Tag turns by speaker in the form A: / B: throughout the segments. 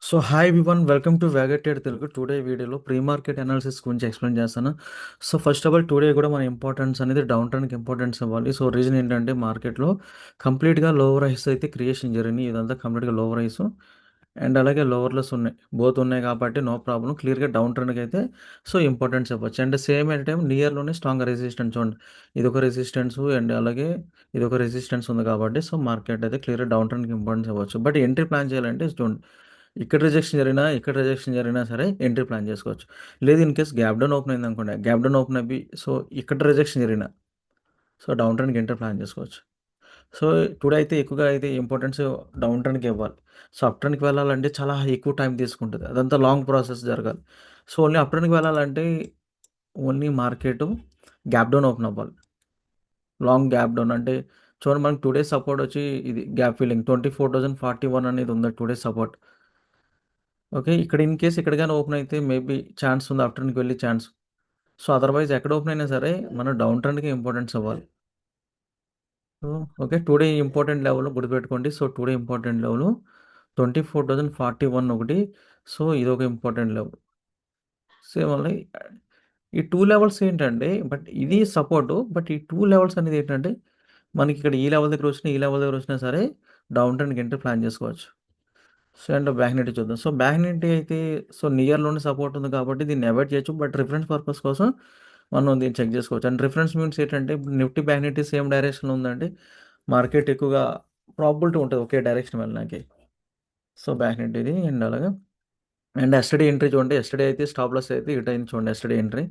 A: So hi everyone welcome to వ్యాగటెడ్ Telugu. Today వీడియోలో pre market analysis గురించి ఎక్స్ప్లెయిన్ చేస్తాను. So first of all today కూడా మన ఇంపార్టెన్స్ అనేది డౌన్ టర్న్కి ఇంపార్టెన్స్ ఇవ్వాలి. సో రీజన్ ఏంటంటే మార్కెట్లో కంప్లీట్గా లోవర్ హైస్ అయితే క్రియేషన్ జరిగినాయి. ఇదంతా కంప్లీట్గా లోవర్ హైస్ అండ్ అలాగే లోవర్లెస్ ఉన్నాయి, బోత్ ఉన్నాయి కాబట్టి నో ప్రాబ్లం. క్లియర్గా డౌన్ ట్రెండ్కి అయితే సో ఇంపార్టెన్స్ ఇవ్వచ్చు. అండ్ సేమ్ ఎట్ టైం నియర్లోనే స్ట్రాంగ్ రెసిస్టెన్స్ చూడండి, ఇదొక రెసిస్టెన్స్ అండ్ అలాగే ఇదొక రెసిస్టెన్స్ ఉంది కాబట్టి సో మార్కెట్ అయితే క్లియర్గా డౌన్ ట్రెండ్కి ఇంపార్టెన్స్ ఇవ్వచ్చు. బట్ ఎంట్రీ ప్లాన్ చేయాలంటే చూడండి, ఇక్కడ రిజెక్షన్ జరిగినా సరే ఎంట్రీ ప్లాన్ చేసుకోవచ్చు. లేదు in case gap down open అయింది అనుకోండి, గ్యాప్ డౌన్ ఓపెన్ అయ్యి సో ఇక్కడ రిజెక్షన్ జరిగిన సో డౌన్ ట్రెండ్కి ఎంట్రీ ప్లాన్ చేసుకోవచ్చు. సో టుడే అయితే ఎక్కువగా అయితే ఇంపార్టెన్స్ డౌన్ ట్రెండ్కి ఇవ్వాలి. సో అప్ ట్రెండ్కి వెళ్ళాలంటే చాలా ఎక్కువ టైం తీసుకుంటుంది, అదంతా లాంగ్ ప్రాసెస్ జరగాలి. సో ఓన్లీ అప్ ట్రెండ్కి వెళ్ళాలంటే only market gap down open అవ్వాలి. లాంగ్ గ్యాప్ డౌన్ అంటే చూడండి, మనకి టుడే సపోర్ట్ వచ్చి ఇది గ్యాప్ ఫిల్లింగ్ 24,041 అనేది ఉంది టుడే సపోర్ట్. ఓకే, ఇక్కడ ఇన్ కేస్ ఇక్కడ కానీ ఓపెన్ అయితే మేబీ ఛాన్స్ ఉంది ఆఫ్టర్నూన్కి వెళ్ళి ఛాన్స్. సో అదర్వైజ్ ఎక్కడ ఓపెన్ అయినా సరే మనం డౌన్ ట్రెండ్కి ఇంపార్టెన్స్ ఇవ్వాలి. So okay, today important level గుర్తుపెట్టుకోండి. సో టుడే ఇంపార్టెంట్ లెవెల్ 24,041 ఒకటి. సో ఇది ఒక ఇంపార్టెంట్ లెవెల్. సేమ్ మళ్ళీ ఈ టూ లెవెల్స్ ఏంటంటే, బట్ ఇది సపోర్టు, బట్ ఈ టూ లెవెల్స్ అనేది ఏంటంటే మనకి ఇక్కడ ఈ లెవెల్ దగ్గర వచ్చినా ఈ లెవెల్ దగ్గర వచ్చినా సరే డౌన్ ట్రెండ్కి ఎంట్రీ ప్లాన్ చేసుకోవచ్చు. సో అండ్ బ్యాంక్ నిఫ్టీ చూద్దాం. సో బ్యాంక్ నిఫ్టీ అయితే సో నియర్‌లోనే సపోర్ట్ ఉంది కాబట్టి దీన్ని అవాయిడ్ చేయొచ్చు. బట్ రిఫరెన్స్ పర్పస్ కోసం మనం దీన్ని చెక్ చేసుకోవచ్చు. అండ్ రిఫరెన్స్ మీన్స్ ఏంటంటే ఇప్పుడు నిఫ్టీ, బ్యాంక్ నిఫ్టీ సేమ్ డైరెక్షన్‌లో ఉందంటే మార్కెట్ ఎక్కువగా ప్రాబబిలిటీ ఉంటది ఒకే డైరెక్షన్ వెళ్ళడానికి. సో బ్యాంక్ నిఫ్టీది అండ్ అలాగా అండ్ యస్టర్‌డే ఎంట్రీ చూడండి. యస్టర్‌డే అయితే స్టాప్ లాస్ అయితే హిట్ అయింది చూడండి యస్టర్‌డే ఎంట్రీ.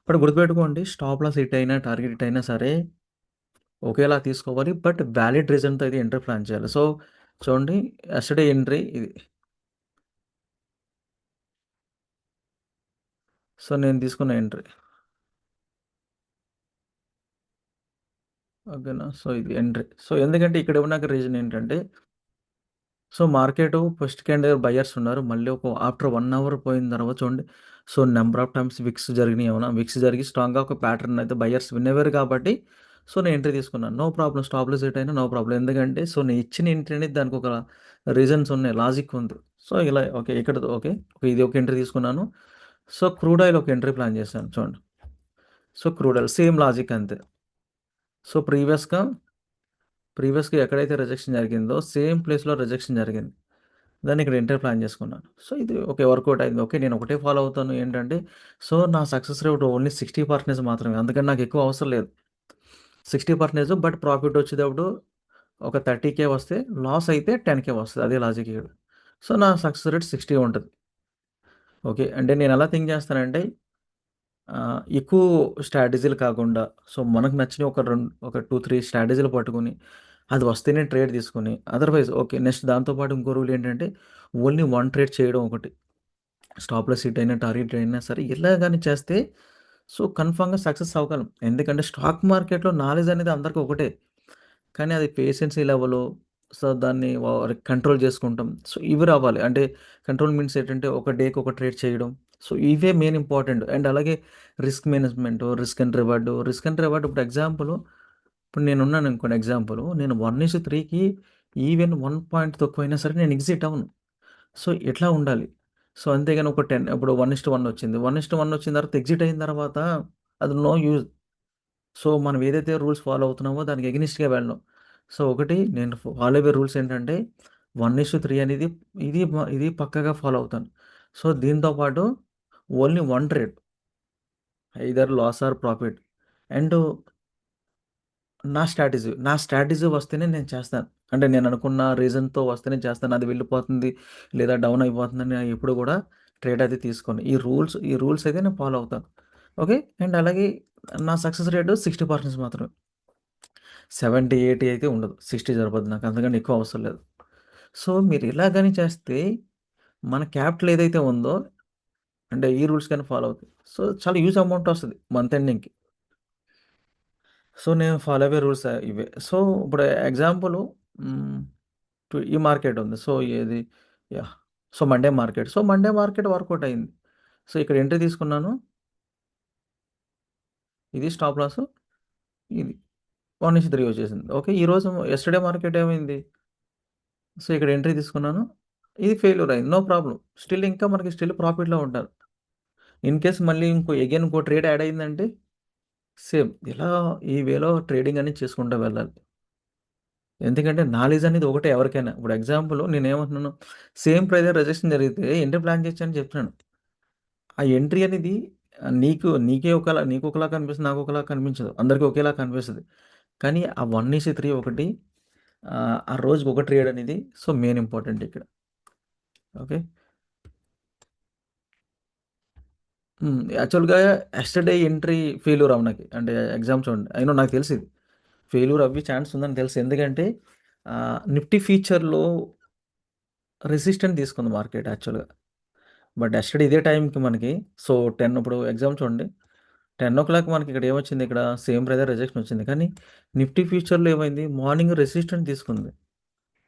A: బట్ గుర్తుపెట్టుకోండి, స్టాప్ లాస్ హిట్ అయినా, టార్గెట్ హిట్ అయినా సరే ఒకేలా తీసుకోవాలి. బట్ వాలిడ్ రీజన్‌తో అయితే ఎంట్రీ ప్లాన్ చేయాలి. సో చూడండి, యస్టర్‌డే ఎంట్రీ ఇది. సో నేను తీసుకున్న ఎంట్రీ. ఓకేనా. సో ఇది ఎంట్రీ. సో ఎందుకంటే ఇక్కడ ఇవ్వడానికి రీజన్ ఏంటంటే, so market first candle buyers ఉన్నారు. మళ్ళీ ఒక ఆఫ్టర్ 1 అవర్ పోయిన తర్వాత చూడండి. So number of times wicks జరిగినాయి ఏమన్నా. విక్స్ జరిగి స్ట్రాంగ్‌గా ఒక ప్యాటర్న్ అయితే బయర్స్ విన్ అయ్యారు కాబట్టి సో నేను ఎంట్రీ తీసుకున్నాను. No problem, stop loss hit అయినా నో ప్రాబ్లమ్. ఎందుకంటే సో నేను ఇచ్చిన ఎంట్రీ అనేది దానికి ఒక రీజన్స్ ఉన్నాయి, లాజిక్ ఉంది. సో ఇలా ఓకే, ఇక్కడ ఓకే. ఇది ఒక ఎంట్రీ తీసుకున్నాను. సో క్రూడ్ ఆయిల్ ఒక ఎంట్రీ ప్లాన్ చేశాను చూడండి. So crude oil same logic అంతే. సో ప్రీవియస్‌గా ఎక్కడైతే రిజెక్షన్ జరిగిందో సేమ్ ప్లేస్‌లో రిజెక్షన్ జరిగింది. దాన్ని ఇక్కడ ఎంటర్ ప్లాన్ చేసుకున్నాను. సో ఇది ఓకే, వర్కౌట్ అయింది. ఓకే, నేను ఒకటే ఫాలో అవుతాను ఏంటంటే, సో నా సక్సెస్ రేట్ ఓన్లీ 60% మాత్రమే. అందుకని నాకు ఎక్కువ అవసరం లేదు. 60% బట్ ప్రాఫిట్ వచ్చేటప్పుడు ఒక 30,000 వస్తే లాస్ అయితే 10,000 వస్తది. అదే లాజిక్ ఇక్కడ. సో నా సక్సెస్ రేట్ 60 ఉంటది. ఓకే, అంటే నేను ఎలా థింక్ చేస్తానంటే ఎక్కువ స్ట్రాటజీలు కాకుండా సో మనకు నచ్చిన ఒక 2, 3 స్ట్రాటజీలు పట్టుకొని అది వస్తేనే ట్రేడ్ తీసుకొని అదర్వైజ్ ఓకే, నెక్స్ట్ దాంతో పాటు ఇంకో రూల్ ఏంటంటే ఓన్లీ వన్ ట్రేడ్ చేయడం ఒకటి. స్టాప్ లాస్ హిట్ అయినా, టార్గెట్ అయినా సరే ఇలా గాని చేస్తే సో కన్ఫర్మ్‌గా సక్సెస్ అవ్వగలం. ఎందుకంటే స్టాక్ మార్కెట్‌లో నాలెడ్జ్ అనేది అందరికి ఒకటే. కానీ అది పేషెన్సీ లెవెలు, సో దాన్ని కంట్రోల్ చేసుకుంటాం. సో ఇవి రావాలి. అంటే కంట్రోల్ మీన్స్ ఏంటంటే ఒక డేకి ఒక ట్రేడ్ చేయడం. సో ఇవే మెయిన్ ఇంపార్టెంట్. అండ్ అలాగే risk management, risk and reward ఇప్పుడు ఎగ్జాంపుల్, ఇప్పుడు నేనున్నాను అనుకోండి ఎగ్జాంపుల్, నేను 1:3కి ఈవెన్ 1 పాయింట్ తక్కువైనా సరే నేను ఎగ్జిట్ అవ్వను. సో ఇట్లా ఉండాలి. సో అంతేగాని ఒక 10 ఇప్పుడు 1:1 వచ్చింది. 1:1 వచ్చిన తర్వాత ఎగ్జిట్ అయిన తర్వాత అది నో యూజ్. సో మనం ఏదైతే రూల్స్ ఫాలో అవుతున్నామో దానికి ఎగనెస్ట్‌గా వెళ్ళడం. సో ఒకటి నేను ఫాలో అయ్యే రూల్స్ ఏంటంటే 1:3 అనేది ఇది పక్కాగా ఫాలో అవుతాను. సో దీంతో పాటు only one trade, either loss or profit. And నా స్ట్రాటజీ వస్తేనే నేను చేస్తాను. అంటే నేను అనుకున్న రీజన్‌తో వస్తేనే చేస్తాను. అది వెళ్ళిపోతుంది లేదా డౌన్ అయిపోతుందని ఎప్పుడు కూడా ట్రేడ్ అయితే తీసుకోను. ఈ రూల్స్ అయితే నేను ఫాలో అవుతాను. ఓకే. అండ్ అలాగే నా సక్సెస్ రేట్ 60% మాత్రమే. 70, 80 అయితే ఉండదు. 60 సరిపోద్ది నాకు. అంతకన్నా ఎక్కువ అవసరం లేదు. సో మీరు ఇలా గాని చేస్తే మన క్యాపిటల్ ఏదైతే ఉందో, అంటే ఈ రూల్స్ గాని ఫాలో అవుతే సో చాలా హ్యూజ్ అమౌంట్ వస్తది మంత్ ఎండింగ్‌కి. సో నేను ఫాలో అయ్యే రూల్స్ ఇవే. సో ఇప్పుడు ఎగ్జాంపుల్, హ్మ్. ఈ మార్కెట్ ఉంది. సో ఏది yeah! So Monday market work out అయింది. సో ఇక్కడ ఎంట్రీ తీసుకున్నాను. ఇది స్టాప్ లాసు. ఇది 1-3 వచ్చేసింది. ఓకే. ఈరోజు యస్టర్‌డే మార్కెట్ ఏమైంది? సో ఇక్కడ ఎంట్రీ తీసుకున్నాను. ఇది ఫెయిల్యూర్ అయింది. No problem. స్టిల్ ఇంకా మనకి స్టిల్ ప్రాఫిట్‌లో ఉంటారు. ఇన్ కేస్ మళ్ళీ ఇంకో ట్రేడ్ యాడ్ అయిందంటే సేమ్ ఇలా ఈ వేలో ట్రేడింగ్ అనేది చేసుకుంటూ వెళ్ళాలి. ఎందుకంటే నాలెడ్జ్ అనేది ఒకటే ఎవరికైనా. ఇప్పుడు ఎగ్జాంపుల్ నేనేమంటున్నాను, సేమ్ ప్రైస్ రిజెక్షన్ జరిగితే ఎంట్రీ ప్లాన్ చేయొచ్చని చెప్తున్నాను. ఆ ఎంట్రీ అనేది నీకు ఒకలా కనిపిస్తుంది. నాకు ఒకలా కనిపించదు. అందరికి ఒకేలా కనిపిస్తది. కానీ ఆ 1:3 ఒకటి ఆ రోజుకి ఒక ట్రేడ్ అనేది మెయిన్ ఇంపార్టెంట్ ఇక్కడ. ఓకే. యాక్చువల్‌గా యస్టర్‌డే ఎంట్రీ ఫెయిల్యూర్ అవ్వనకి. అంటే ఎగ్జామ్ చూడండి. నాకు తెలిసిది. ఫెయిల్యూర్ అవ్వే ఛాన్స్ ఉందని తెలుసు. ఎందుకంటే నిఫ్టీ ఫ్యూచర్‌లో రెసిస్టెంట్ తీసుకుంది మార్కెట్ యాక్చువల్‌గా. బట్ యస్టర్‌డే ఇదే టైంకి మనకి 10 ఇప్పుడు ఎగ్జామ్ చూడండి. 10:00 మనకి ఇక్కడ ఏమొచ్చింది, ఇక్కడ సేమ్ ప్రైస్ రిజెక్షన్ వచ్చింది. కానీ నిఫ్టీ ఫ్యూచర్‌లో ఏమైంది, మార్నింగ్ రెసిస్టెంట్ తీసుకుంది.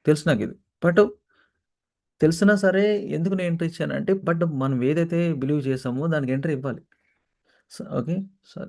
A: తెలుసు నాకిది. బట్ తెలిసినా సరే ఎందుకు నేను ఎంట్రీ ఇచ్చానంటే, బట్ మనం ఏదైతే బిలీవ్ చేసామో దానికి ఎంట్రీ ఇవ్వాలి. ఓకే. సో